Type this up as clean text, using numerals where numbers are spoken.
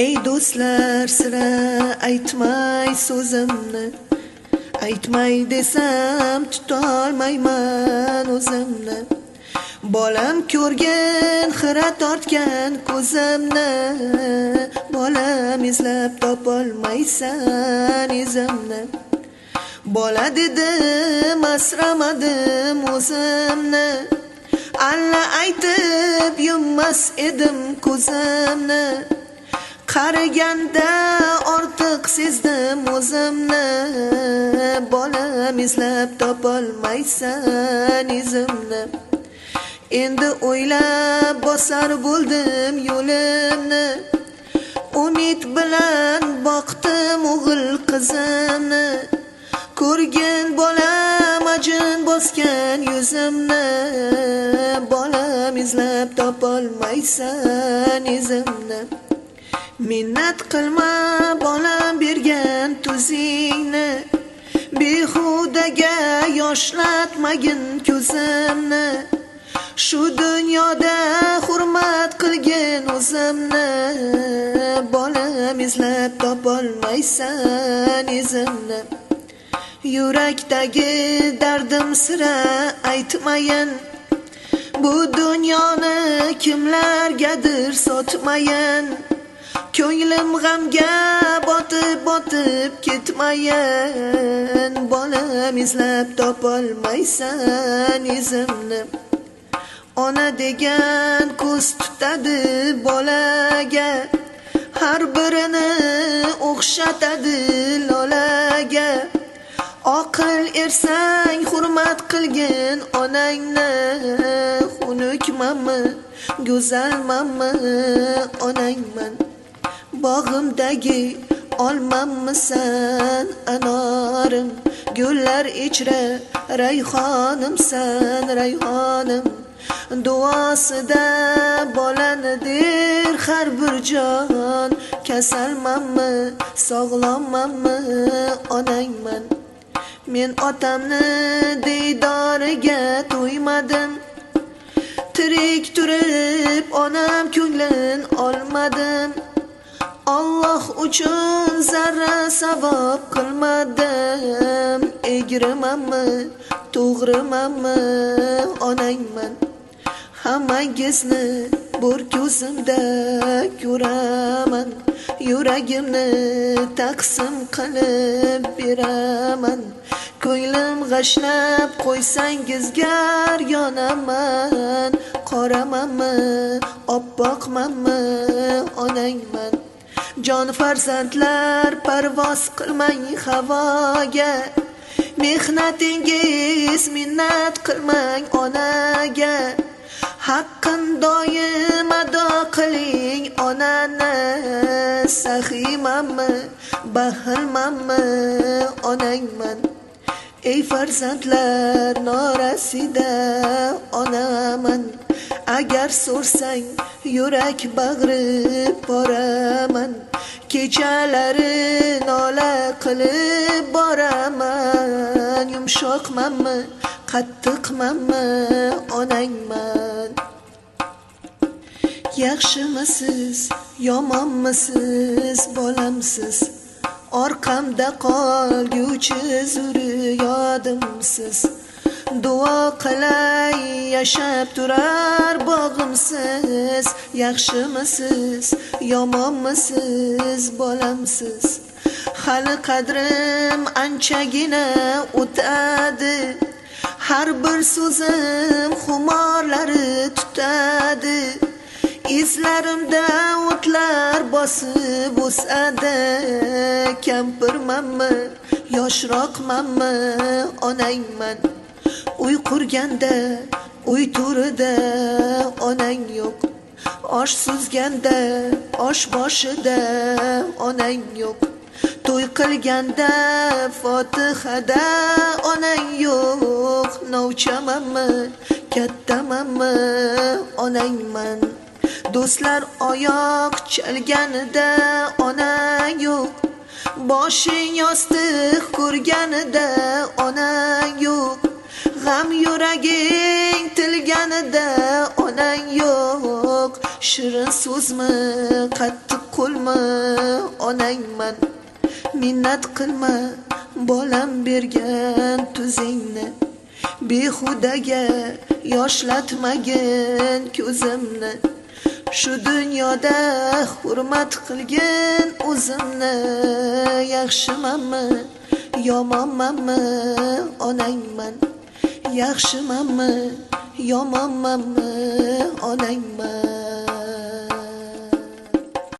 Ey do'stlar, sira aytmay so'zimni, aytmay desam tutolmayman o'zimni. Bolam ko'rgan, xira tortgan ko'zimni, bolam izlab topolmaysan izimni. Bola dedim, asramadim o'zimni, alla aytib yummas edim ko'zimni. Qaraganda ortiq sezdim o'zimni, bolam izlab topolmaysan izimni. Endi o'ylab bosar bo'ldim yo'limni, umid bilan boqdim o'g'il qizimni. Ko'rgin bolam ajin bosgan yuzimni, bolam izlab topolmaysan izimni. Minnat qilma bolam bergan tuzingni, behudaga yoshlatmagin ko'zimni. Shu dunyoda hurmat qilgin o'zimni, bolam izlab topolmaysan izimni. Yurakdagi dardim sira aytmayin, bu dunyoni kimlargadir sotmayin. Ko'nglim g'amga botib ketmayin, bolam izlab topolmaysan izimni. Ona degan ko'z tutadi bolaga, har birini o'xshatadi lolaga. Oqil ersang hurmat qilgin onangni, xunukmanmi, go'zalmanmi onangman. Bog'imdagi olmammisan anorim, gullar ichra rayhonimsan rayhonim. Duosida bolani der har bir jon, kasalmanmi, sog'lommanmi onangman. Men otamni diydoriga to'ymadim, tirik turib onam ko'nglin olmadim. Alloh uchun zarra savob qilmadim, egrimanmi, to'g'rimanmi onangman. Hammangizni bir ko'zimda ko'raman, yuragimni taqsim qilib beraman. Ko'nglim g'ashlab qo'ysangizgar yonaman, qoramanmi, oppoqmanmi onangman. Jon farzandlar parvoz qilmang havoga, mehnatingiz minnat qilmang onaga. Haqqin doim ado qiling onani, saxiymanmi, baxilmanmi onangman. Ey farzandlar norasida onaman, agar so'rsang yurak bag'ri boraman. Kechalari nola qilib boraman, yumshoqmanmi, qattiqmanmi onangman. Yaxshimisiz, yomonmisiz bolamsiz, orqamda qolguchi zurriyodimsiz. Duo qilay yashab turar bog'imsiz. Yaxshimisiz, yomonmisiz bolamsiz. Hali qadrim anchagina o'tadi, har bir so'zim xumorlari tutadi. Izlarimda o'tlar bosib o'sadi, kampirmanmi, yoshroqmanmi onangman. Uy qurganda, uy turida onang yo'q, osh suzganda, osh boshida onang yo'q. To'y qilganda Fotihada onang yo'q. Novchamanmi, kattamanmi onangman. Do'stlar oyoq chalganida onang yo'q, boshing yostiq ko'rganida onang yo'q. G'am yuraging tilganida onang yo'q. Shirin so'zmi, qattiq qo'lmi minnat qilma bolam bergan tuzingni, behudaga yoshlatmagin ko'zimni. Shu dunyoda hurmat qilgin o'zimni. Yaxshimanmi yomonmanmi onangman, yaxshimanmi yomonmanmi onangman.